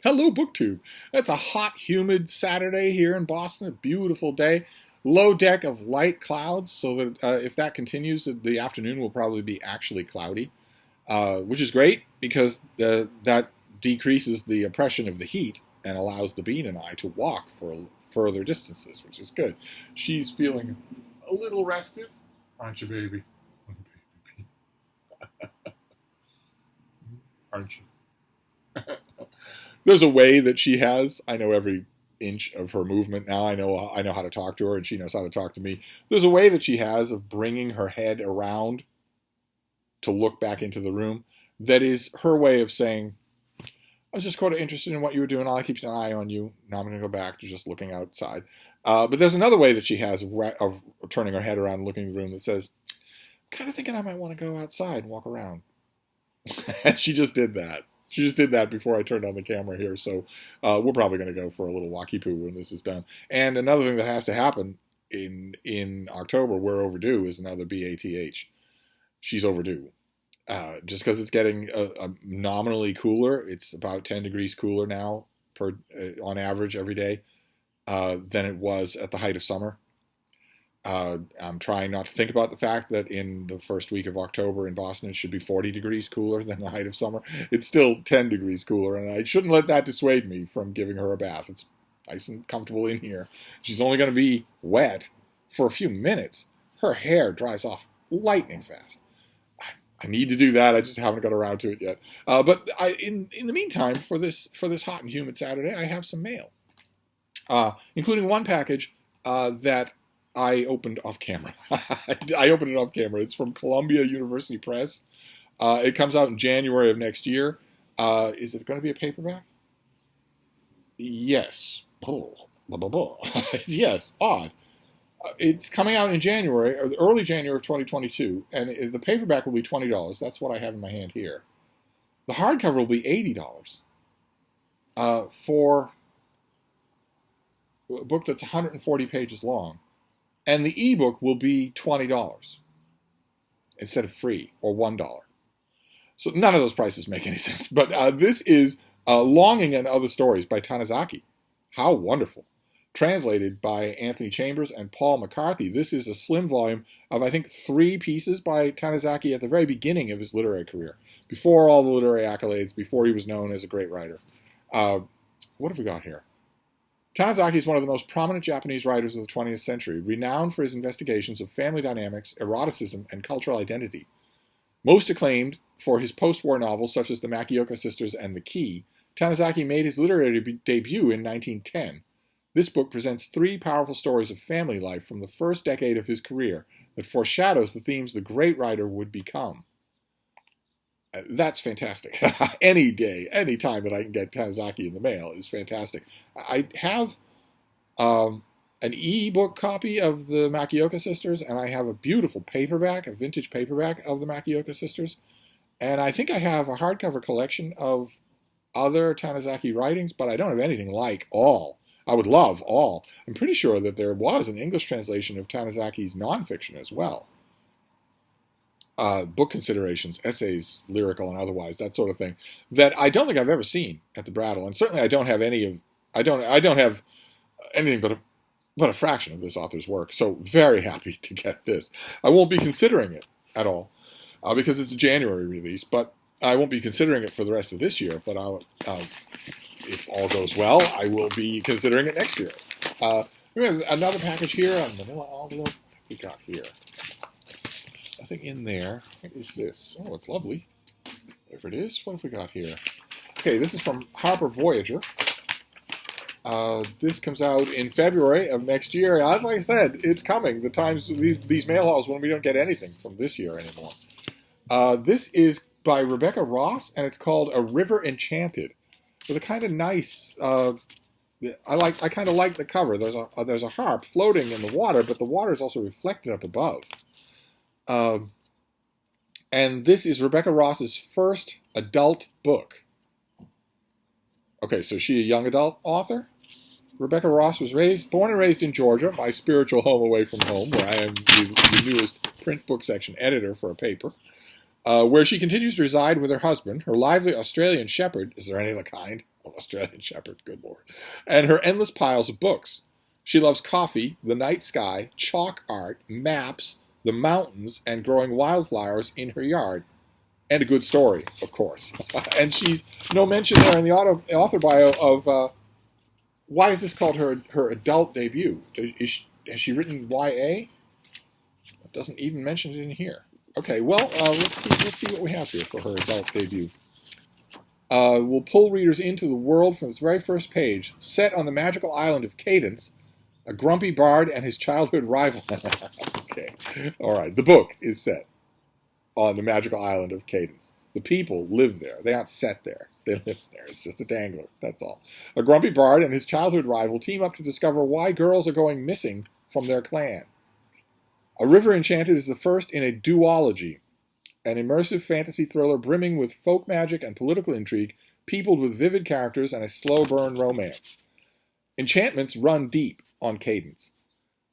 Hello, BookTube. It's a hot, humid Saturday here in Boston. A beautiful day. Low deck of light clouds, so that if that continues, the afternoon will probably be actually cloudy, which is great because that decreases the oppression of the heat and allows the bean and I to walk for further distances, which is good. She's feeling a little restive, aren't you, baby? Aren't you? There's a way that she has. I know every inch of her movement now. I know how to talk to her, and she knows how to talk to me. There's a way that she has of bringing her head around to look back into the room. That is her way of saying, "I was just kind of interested in what you were doing. I'll keep an eye on you. Now I'm going to go back to just looking outside." But there's another way that she has of turning her head around and looking in the room that says, "I'm kind of thinking I might want to go outside and walk around." And she just did that. She just did that before I turned on the camera here, so we're probably going to go for a little walkie-poo when this is done. And another thing that has to happen in October, we're overdue, is another BATH. She's overdue. Just because it's getting nominally cooler, it's about 10 degrees cooler now on average every day than it was at the height of summer. I'm trying not to think about the fact that in the first week of October in Boston, it should be 40 degrees cooler than the height of summer. It's still 10 degrees cooler, and I shouldn't let that dissuade me from giving her a bath. It's nice and comfortable in here. She's only going to be wet for a few minutes. Her hair dries off lightning fast. I need to do that. I just haven't got around to it yet. But in the meantime, for this hot and humid Saturday, I have some mail, including one package that I opened off camera. I opened it off camera. It's from Columbia University Press. It comes out in January of next year. Is it going to be a paperback? Yes. Oh, blah, blah, blah. Yes, odd. It's coming out in January, or early January of 2022, and the paperback will be $20. That's what I have in my hand here. The hardcover will be $80 for a book that's 140 pages long. And the ebook will be $20 instead of free, or $1. So none of those prices make any sense. But this is Longing and Other Stories by Tanizaki. How wonderful. Translated by Anthony Chambers and Paul McCarthy. This is a slim volume of, I think, 3 pieces by Tanizaki at the very beginning of his literary career. Before all the literary accolades, before he was known as a great writer. What have we got here? Tanizaki is one of the most prominent Japanese writers of the 20th century, renowned for his investigations of family dynamics, eroticism, and cultural identity. Most acclaimed for his post-war novels such as The Makioka Sisters and The Key, Tanizaki made his literary debut in 1910. This book presents 3 powerful stories of family life from the first decade of his career that foreshadows the themes the great writer would become. That's fantastic. Any day, any time that I can get Tanizaki in the mail is fantastic. I have an e-book copy of the Makioka Sisters, and I have a beautiful paperback, a vintage paperback of the Makioka Sisters. And I think I have a hardcover collection of other Tanizaki writings, but I don't have anything like all. I would love all. I'm pretty sure that there was an English translation of Tanizaki's nonfiction as well. Book considerations, essays, lyrical and otherwise, that sort of thing, that I don't think I've ever seen at the Brattle, and certainly I don't have I don't have anything but a fraction of this author's work. So very happy to get this. I won't be considering it at all because it's a January release, but I won't be considering it for the rest of this year. But if all goes well, I will be considering it next year. We have another package here, a manila envelope. What have we got here? Nothing in there. What is this? Oh, it's lovely. Whatever it is, what have we got here? Okay, this is from Harper Voyager. This comes out in February of next year. Like I said, it's coming. The times these mail hauls when we don't get anything from this year anymore. This is by Rebecca Ross, and it's called A River Enchanted, with a kind of nice. I kind of like the cover. There's a harp floating in the water, but the water is also reflected up above. And this is Rebecca Ross's first adult book. Okay, so is she a young adult author? Rebecca Ross was born and raised in Georgia, my spiritual home away from home, where I am the newest print book section editor for a paper, where she continues to reside with her husband, her lively Australian shepherd. Is there any other kind? Oh, Australian Shepherd, good Lord. And her endless piles of books. She loves coffee, the night sky, chalk art, maps, the mountains, and growing wildflowers in her yard. And a good story, of course. And she's no mention there in the author bio of why is this called her adult debut? Has she written YA? It doesn't even mention it in here. Okay, well, let's see what we have here for her adult debut. We'll pull readers into the world from its very first page, set on the magical island of Cadence, a grumpy bard and his childhood rival. Okay, all right. The book is set on the magical island of Cadence. The people live there. They aren't set there. They live there. It's just a dangler. That's all. A grumpy bard and his childhood rival team up to discover why girls are going missing from their clan. A River Enchanted is the first in a duology, an immersive fantasy thriller brimming with folk magic and political intrigue, peopled with vivid characters and a slow burn romance. Enchantments run deep on Cadence.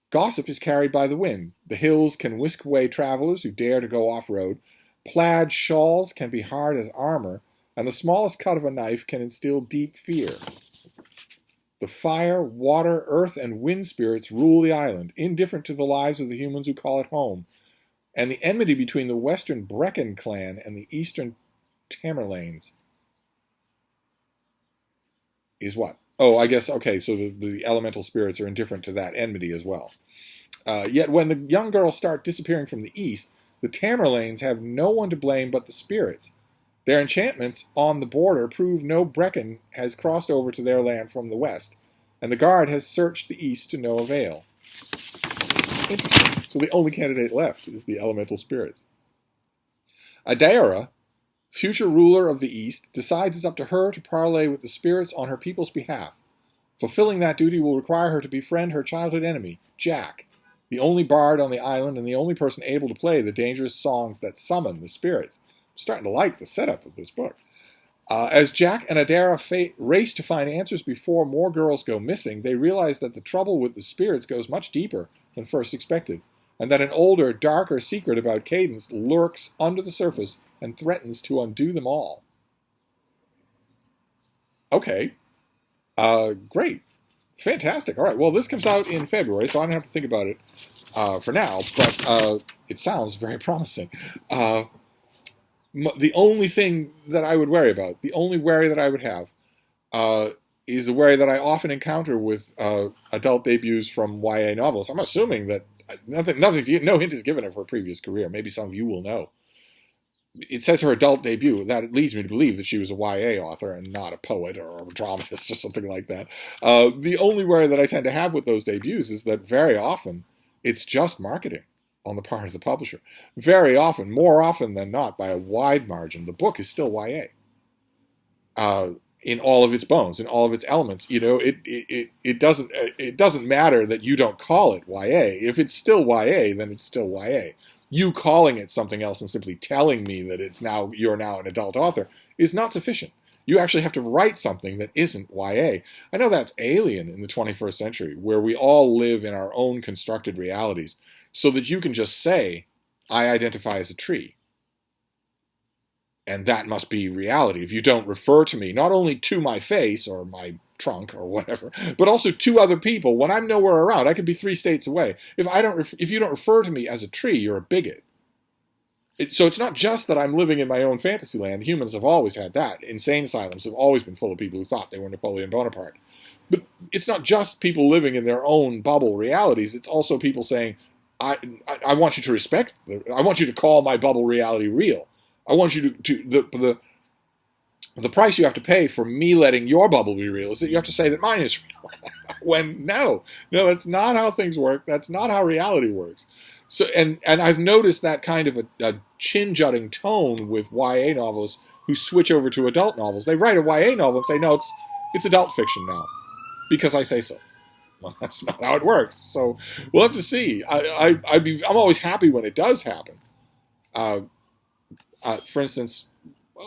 Gossip is carried by the wind. The hills can whisk away travelers who dare to go off-road. Plaid shawls can be hard as armor, and the smallest cut of a knife can instill deep fear. The fire, water, earth, and wind spirits rule the island, indifferent to the lives of the humans who call it home. And the enmity between the western Brecken clan and the eastern Tamerlanes is what? Oh, I guess, okay, so the elemental spirits are indifferent to that enmity as well. Yet when the young girls start disappearing from the east, the Tamerlanes have no one to blame but the spirits. Their enchantments on the border prove no Brecken has crossed over to their land from the west, and the guard has searched the east to no avail. Interesting. So the only candidate left is the elemental spirits. Adaira, future ruler of the east, decides it's up to her to parley with the spirits on her people's behalf. Fulfilling that duty will require her to befriend her childhood enemy, Jack, the only bard on the island and the only person able to play the dangerous songs that summon the spirits. I'm starting to like the setup of this book. As Jack and Adaira race to find answers before more girls go missing, they realize that the trouble with the spirits goes much deeper than first expected, and that an older, darker secret about Cadence lurks under the surface and threatens to undo them all. Okay. Great. Fantastic. All right, well, this comes out in February, so I don't have to think about it for now, but it sounds very promising. The only thing that I would worry about, the only worry that I would have, is a worry that I often encounter with adult debuts from YA novels. I'm assuming that no hint is given of her previous career. Maybe some of you will know. It says her adult debut. That leads me to believe that she was a YA author and not a poet or a dramatist or something like that. The only worry that I tend to have with those debuts is that very often it's just marketing on the part of the publisher. Very often, more often than not, by a wide margin, the book is still YA. In all of its bones, in all of its elements, it doesn't matter that you don't call it YA. If it's still YA, then it's still YA. You calling it something else and simply telling me that you're now an adult author is not sufficient. You actually have to write something that isn't YA. I know that's alien in the 21st century, where we all live in our own constructed realities, so that you can just say, I identify as a tree. And that must be reality. If you don't refer to me, not only to my face or my trunk or whatever, but also to other people, when I'm nowhere around, I could be 3 states away. If you don't refer to me as a tree, you're a bigot. So it's not just that I'm living in my own fantasy land. Humans have always had that. Insane asylums have always been full of people who thought they were Napoleon Bonaparte. But it's not just people living in their own bubble realities. It's also people saying, I want you to respect, I want you to call my bubble reality real. I want you to the price you have to pay for me letting your bubble be real is that you have to say that mine is real. When no, that's not how things work. That's not how reality works. So and I've noticed that kind of a chin-jutting tone with YA novelists who switch over to adult novels. They write a YA novel and say, no, it's adult fiction now because I say so. Well, that's not how it works. So we'll have to see. I'm always happy when it does happen. For instance,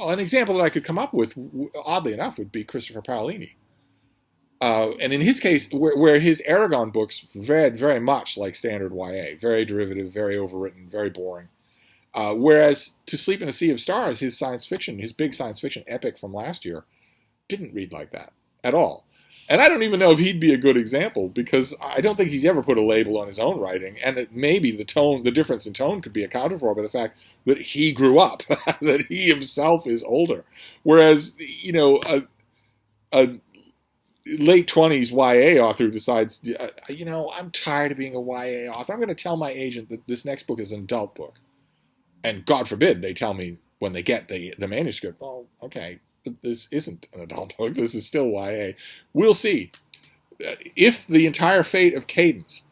an example that I could come up with, oddly enough, would be Christopher Paolini. And in his case, where his Aragon books read very much like standard YA, very derivative, very overwritten, very boring. Whereas To Sleep in a Sea of Stars, his big science fiction epic from last year, didn't read like that at all. And I don't even know if he'd be a good example, because I don't think he's ever put a label on his own writing. And maybe the difference in tone could be accounted for by the fact that he grew up, that he himself is older. Whereas, a late 20s YA author decides, I'm tired of being a YA author. I'm going to tell my agent that this next book is an adult book. And God forbid they tell me when they get the manuscript, well, okay, this isn't an adult book. This is still YA. We'll see. If the entire fate of Cadence,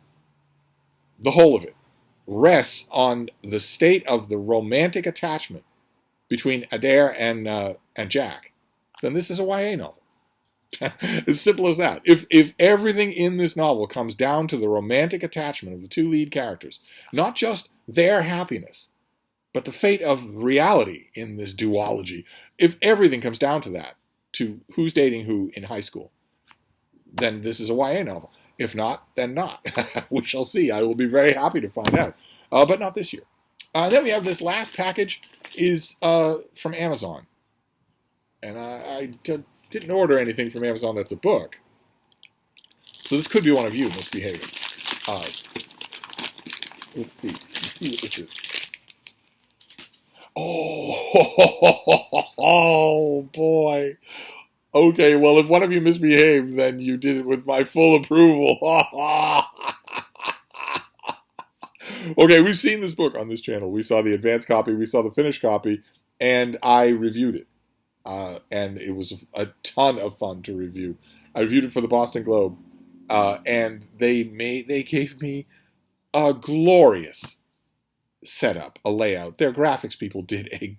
the whole of it, rests on the state of the romantic attachment between Adair and Jack, then this is a YA novel. As simple as that. If everything in this novel comes down to the romantic attachment of the two lead characters, not just their happiness, but the fate of reality in this duology, if everything comes down to that, to who's dating who in high school, then this is a YA novel. If not, then not. We shall see. I will be very happy to find out. But not this year. Then we have this last package is from Amazon. And I didn't order anything from Amazon that's a book. So this could be one of you misbehaving. Let's see. Let's see what this is. Oh, boy. Okay, well, if one of you misbehaved, then you did it with my full approval. Okay, we've seen this book on this channel. We saw the advanced copy, we saw the finished copy, and I reviewed it. And it was a ton of fun to review. I reviewed it for the Boston Globe, and they gave me a glorious setup, a layout. Their graphics people did a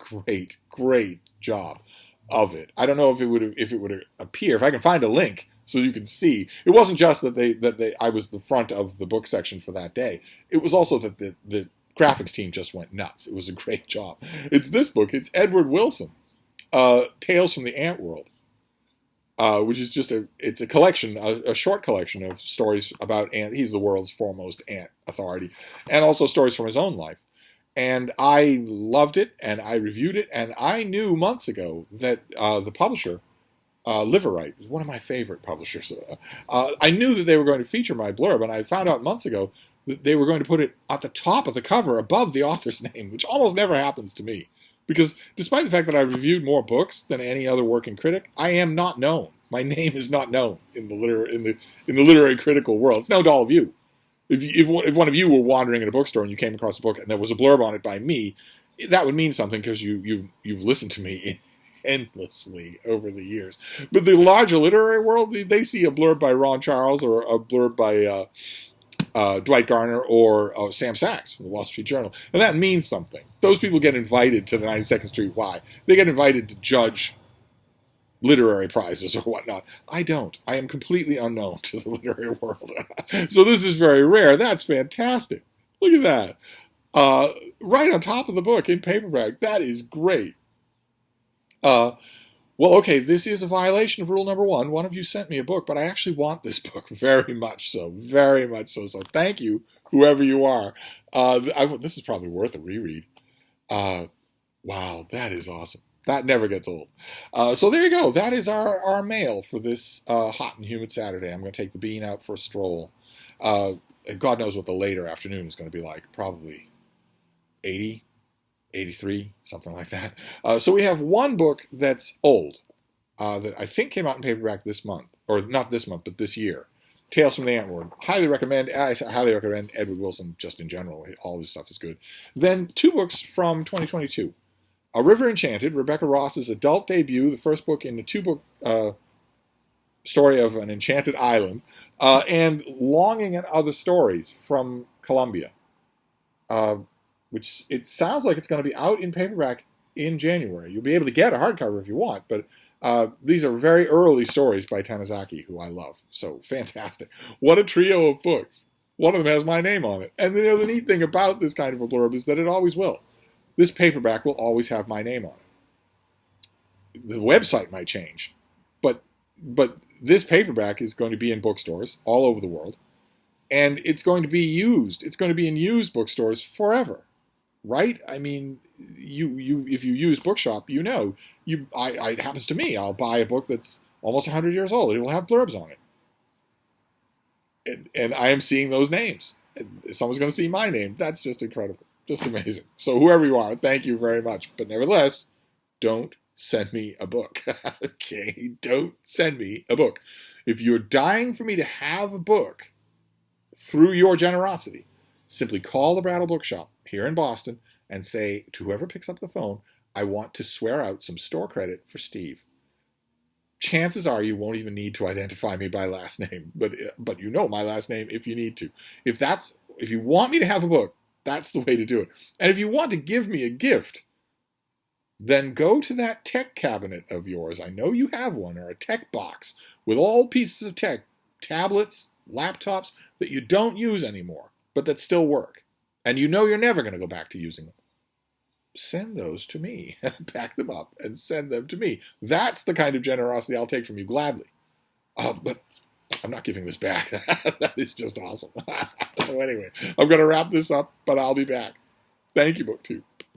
great job of it. I don't know if it would appear. If I can find a link so you can see, it wasn't just that I was the front of the book section for that day. It was also that the graphics team just went nuts. It was a great job. It's this book. It's Edward Wilson, Tales from the Ant World, which is just it's a collection, a short collection of stories about ant. He's the world's foremost ant authority, and also stories from his own life. And I loved it, and I reviewed it, and I knew months ago that the publisher, Liverite, was one of my favorite publishers. I knew that they were going to feature my blurb, and I found out months ago that they were going to put it at the top of the cover above the author's name, which almost never happens to me. Because despite the fact that I've reviewed more books than any other working critic, I am not known. My name is not known in the literary critical world. It's known to all of you. If one of you were wandering in a bookstore and you came across a book and there was a blurb on it by me, that would mean something because you've listened to me endlessly over the years. But the larger literary world, they see a blurb by Ron Charles or a blurb by Dwight Garner or Sam Sachs from the Wall Street Journal, and that means something. Those people get invited to the 92nd Street Y. They get invited to judge literary prizes or whatnot. I don't. I am completely unknown to the literary world. So this is very rare. That's fantastic. Look at that. Right on top of the book in paperback. That is great. Well, okay, this is a violation of rule number 1. One of you sent me a book, but I actually want this book very much so. Very much so. So thank you, whoever you are. This is probably worth a reread. Wow, that is awesome. That never gets old. So there you go. That is our mail for this hot and humid Saturday. I'm going to take the bean out for a stroll. God knows what the later afternoon is going to be like. Probably 80, 83, something like that. So we have one book that's old that I think came out in paperback this month. Or not this month, but this year. Tales from the Ant World. Highly recommend. I highly recommend Edward Wilson just in general. All his stuff is good. Then 2 books from 2022. A River Enchanted, Rebecca Ross's adult debut, the first book in the 2-book story of an enchanted island, and Longing and Other Stories from Columbia, which it sounds like it's going to be out in paperback in January. You'll be able to get a hardcover if you want, but these are very early stories by Tanizaki, who I love. So fantastic. What a trio of books. One of them has my name on it. And the neat thing about this kind of a blurb is that it always will. This paperback will always have my name on it. The website might change, but this paperback is going to be in bookstores all over the world, and it's going to be used. It's going to be in used bookstores forever, right? I mean, you if you use Bookshop, it happens to me. I'll buy a book that's almost 100 years old. It will have blurbs on it. And I am seeing those names. Someone's going to see my name. That's just incredible. Just amazing. So whoever you are, thank you very much. But nevertheless, don't send me a book. Okay? Don't send me a book. If you're dying for me to have a book through your generosity, simply call the Brattle Bookshop here in Boston and say to whoever picks up the phone, I want to swear out some store credit for Steve. Chances are you won't even need to identify me by last name, but you know my last name if you need to. If you want me to have a book, that's the way to do it. And if you want to give me a gift, then go to that tech cabinet of yours. I know you have one, or a tech box with all pieces of tech, tablets, laptops that you don't use anymore, but that still work. And you know you're never going to go back to using them. Send those to me. Pack them up and send them to me. That's the kind of generosity I'll take from you gladly. But I'm not giving this back. That is just awesome. So anyway, I'm going to wrap this up, but I'll be back. Thank you, BookTube.